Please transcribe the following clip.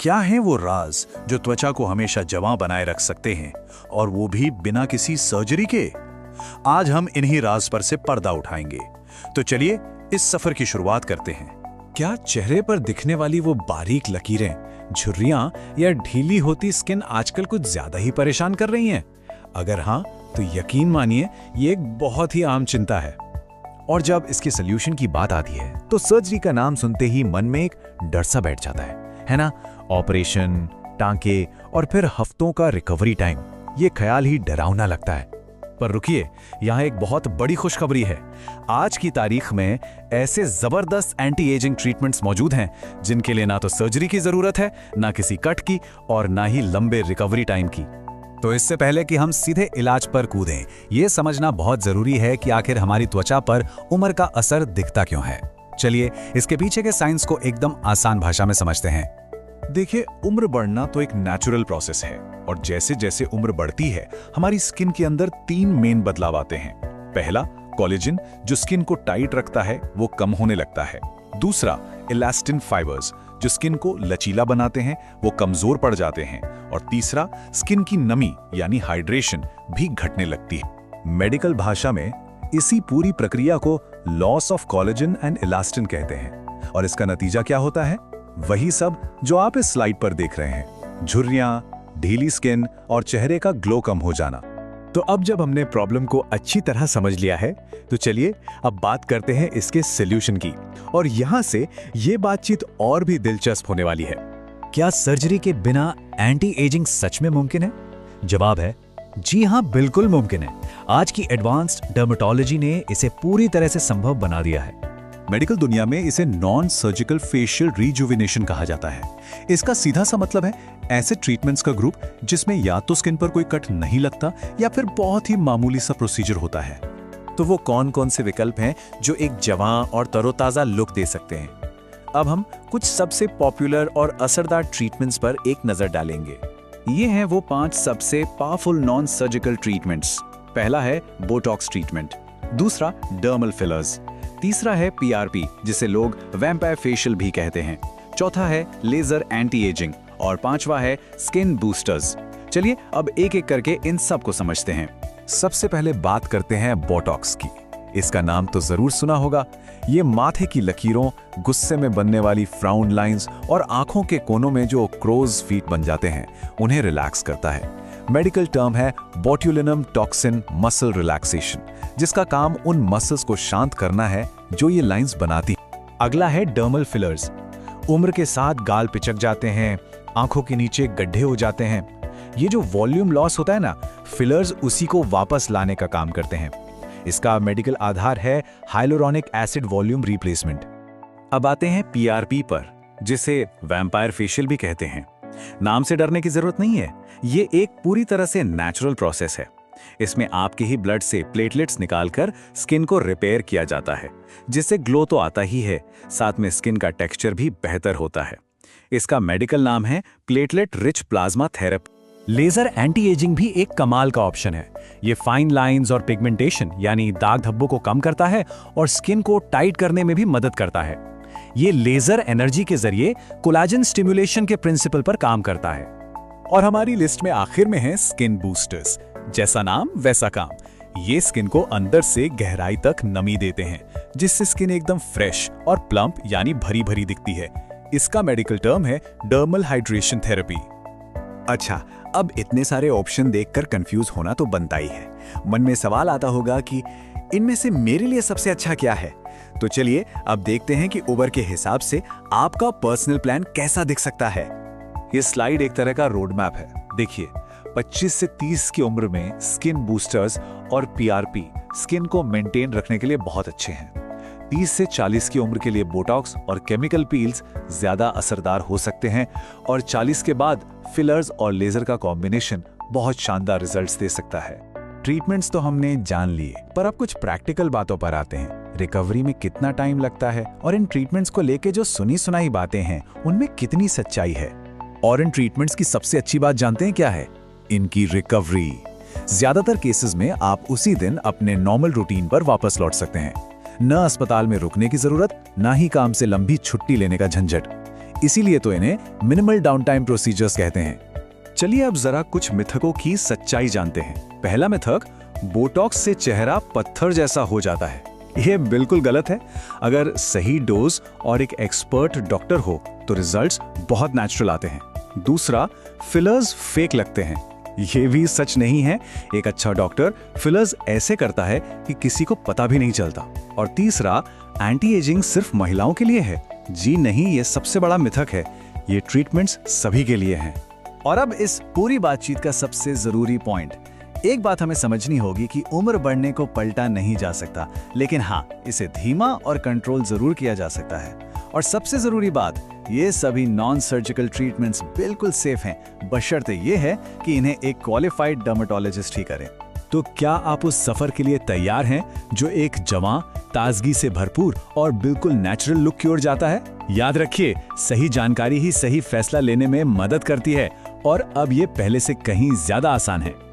क्या है वो राज जो त्वचा को हमेशा जवां बनाए रख सकते हैं, और वो भी बिना किसी सर्जरी के? आज हम इन्हीं राज पर से पर्दा उठाएंगे। तो चलिए इस सफर की शुरुआत करते हैं। क्या चेहरे पर दिखने वाली वो बारीक लकीरें, झुर्रियां या ढीली होती स्किन आजकल कुछ ज्यादा ही परेशान कर रही हैं? अगर हाँ, तो यकीन मानिए ये एक बहुत ही आम चिंता है। और जब इसके सल्यूशन की बात आती है तो सर्जरी का नाम सुनते ही मन में एक डर सा बैठ जाता है ना? ऑपरेशन, टांके और फिर हफ्तों का रिकवरी टाइम, ये ख्याल ही डरावना लगता है। पर रुकिए, यहाँ एक बहुत बड़ी खुशखबरी है। आज की तारीख में ऐसे जबरदस्त एंटी एजिंग ट्रीटमेंट्स मौजूद हैं जिनके लिए ना तो सर्जरी की जरूरत है, ना किसी कट की, और ना ही लंबे रिकवरी टाइम की। तो इससे पहले कि हम सीधे इलाज पर कूदें, ये समझना बहुत जरूरी है कि आखिर हमारी त्वचा पर उम्र का असर दिखता क्यों है। चलिए इसके पीछे के साइंस को एकदम आसान भाषा में समझते हैं। देखिए, उम्र बढ़ना तो एक नेचुरल प्रोसेस है, और जैसे जैसे उम्र बढ़ती है हमारी स्किन के अंदर 3 मेन बदलाव आते हैं। पहला, कोलेजन जो स्किन को टाइट रखता है वो कम होने लगता है। दूसरा, इलास्टिन फाइबर्स जो स्किन को लचीला बनाते हैं वो कमजोर पड़ जाते हैं। और तीसरा, स्किन की नमी यानी हाइड्रेशन भी घटने लगती है। मेडिकल भाषा में इसी पूरी प्रक्रिया को loss of collagen and elastin कहते हैं। और इसका नतीजा क्या होता है? वही सब जो आप इस स्लाइड पर देख रहे हैं, झुर्रियां, ढीली स्किन और चेहरे का ग्लो कम हो जाना। तो अब जब हमने प्रॉब्लम को अच्छी तरह समझ लिया है, तो चलिए अब बात करते हैं इसके सॉल्यूशन की। और यहां से ये बातचीत और भी दिलचस्प होने वाली है। क्या सर्जरी के बिना एंटी एजिंग सच में मुमकिन है? जवाब है जी हां, बिल्कुल मुमकिन है। आज की एडवांस्ड डर्मेटोलॉजी ने इसे पूरी तरह से संभव बना दिया है। मेडिकल दुनिया में इसे नॉन सर्जिकल फेशियल रिजुविनेशन कहा जाता है। इसका सीधा सा मतलब है ऐसे ट्रीटमेंट्स का ग्रुप जिसमें या तो स्किन पर कोई कट नहीं लगता या फिर बहुत ही मामूली सा प्रोसीजर होता है। तो वो कौन कौन से विकल्प हैं जो एक जवां और तरोताजा लुक दे सकते हैं? अब हम कुछ सबसे पॉपुलर और असरदार ट्रीटमेंट्स पर एक नजर डालेंगे। ये हैं वो 5 सबसे पावरफुल नॉन सर्जिकल ट्रीटमेंट्स। पहला है बोटॉक्स ट्रीटमेंट, दूसरा डर्मल फिलर्स, तीसरा है पीआरपी जिसे लोग वैम्पायर फेशियल भी कहते हैं, चौथा है लेजर एंटी एजिंग और पांचवा है स्किन बूस्टर्स। चलिए अब एक एक करके इन सब को समझते हैं। सबसे पहले बात करते हैं बोटॉक्स की। इसका नाम तो जरूर सुना होगा। ये माथे की लकीरों, गुस्से में बनने वाली फ्राउन लाइंस और आंखों के कोनों में जो क्रोज फीट बन जाते हैं उन्हें रिलैक्स करता है। मेडिकल टर्म है बोट्युलिनम टॉक्सिन मसल रिलैक्सेशन, जिसका काम उन मसल्स को शांत करना है जो ये लाइंस बनाती। अगला है डर्मल फिलर्स। उम्र के साथ गाल पिचक जाते हैं, आंखों के नीचे गड्ढे हो जाते हैं। ये जो वॉल्यूम लॉस होता है ना, फिलर्स उसी को वापस लाने का काम करते हैं। इसका मेडिकल आधार है हाइलुरोनिक एसिड वॉल्यूम रिप्लेसमेंट। अब आते हैं पीआरपी पर, जिसे वैम्पायर फेशियल भी कहते हैं। नाम से डरने की जरूरत नहीं है, ये एक पूरी तरह से नेचुरल प्रोसेस है। इसमें आपके ही ब्लड से प्लेटलेट्स निकालकर स्किन को रिपेयर किया जाता है, जिससे ग्लो तो आता ही है, साथ में स्किन का टेक्सचर भी बेहतर होता है। इसका मेडिकल नाम है platelet rich plasma therapy. Laser anti ageing भी एक कमाल का ऑप्शन है। ये फाइन लाइंस और पिगमेंटेशन यानी दाग धब्बों को कम करता है और स्किन को टाइट करने में भी मदद करता है। ये लेजर एनर्जी के जरिए कोलाजन स्टिमुलेशन के प्रिंसिपल पर काम करता है। और हमारी लिस्ट में आखिर में है स्किन बूस्टर्स। जैसा नाम वैसा काम। ये स्किन को अंदर से गहराई तक नमी देते हैं, जिससे स्किन एकदम फ्रेश और प्लम्प यानी भरी भरी दिखती है। इसका मेडिकल टर्म है डर्मल हाइड्रेशन थेरेपी। अच्छा, अब इतने सारे ऑप्शन देखकर कंफ्यूज होना तो बनता ही है। मन में सवाल आता होगा कि इनमें से मेरे लिए सबसे अच्छा क्या है? तो चलिए अब देखते हैं कि उम्र के हिसाब से आपका पर्सनल प्लान कैसा दिख सकता है। ये स्लाइड एक तरह का रोड मैप है। देखिए, 25 से 30 की उम्र में स्किन बूस्टर्स और पीआरपी स्किन को मेंटेन रखने के लिए बहुत अच्छे हैं। 30 से 40 की उम्र के लिए बोटॉक्स और केमिकल पील्स ज्यादा असरदार हो सकते हैं, और 40 के बाद फिलर्स और लेजर का कॉम्बिनेशन बहुत शानदार रिजल्ट्स दे सकता है। ट्रीटमेंट्स तो हमने जान लिए, पर अब कुछ प्रैक्टिकल बातों पर आते हैं। रिकवरी में कितना टाइम लगता है और इन ट्रीटमेंट्स को लेके जो सुनी सुनाई बातें हैं उनमें कितनी सच्चाई है? और इन ट्रीटमेंट्स की सबसे अच्छी बात जानते हैं क्या है? इनकी रिकवरी। ज्यादातर केसेस में आप उसी दिन अपने नॉर्मल रूटीन पर वापस लौट सकते हैं। न अस्पताल में रुकने की जरूरत, न ही काम से लंबी छुट्टी लेने का झंझट। इसीलिए तो इन्हें मिनिमल डाउन टाइम प्रोसीजर्स कहते हैं। चलिए अब जरा कुछ मिथकों की सच्चाई जानते हैं। पहला मिथक, बोटॉक्स से चेहरा पत्थर जैसा हो जाता है। यह बिल्कुल गलत है। अगर सही डोज और एक एक्सपर्ट डॉक्टर हो तो रिजल्ट्स बहुत नेचुरल आते हैं। दूसरा, फिलर्स फेक लगते हैं। यह भी सच नहीं है। एक अच्छा डॉक्टर फिलर्स ऐसे करता है कि किसी को पता भी नहीं चलता। और तीसरा, एंटी एजिंग सिर्फ महिलाओं के लिए है। जी नहीं, ये सबसे बड़ा मिथक है। ये ट्रीटमेंट्स सभी के लिए हैं। और अब इस पूरी बातचीत का सबसे जरूरी पॉइंट, एक बात हमें समझनी होगी कि उम्र बढ़ने को पलटा नहीं जा सकता, लेकिन हाँ, इसे धीमा और कंट्रोल जरूर किया जा सकता है। और सबसे जरूरी बात, ये सभी नॉन सर्जिकल ट्रीटमेंट्स बिल्कुल सेफ हैं, बशर्ते ये है कि इन्हें एक क्वालिफाइड डर्मेटोलॉजिस्ट ही करे। तो क्या आप उस सफर के लिए तैयार हैं जो एक जवां, ताजगी से भरपूर और बिल्कुल नेचुरल लुक की ओर जाता है? याद रखिए, सही जानकारी ही सही फैसला लेने में मदद करती है और अब ये पहले से कहीं ज्यादा आसान है।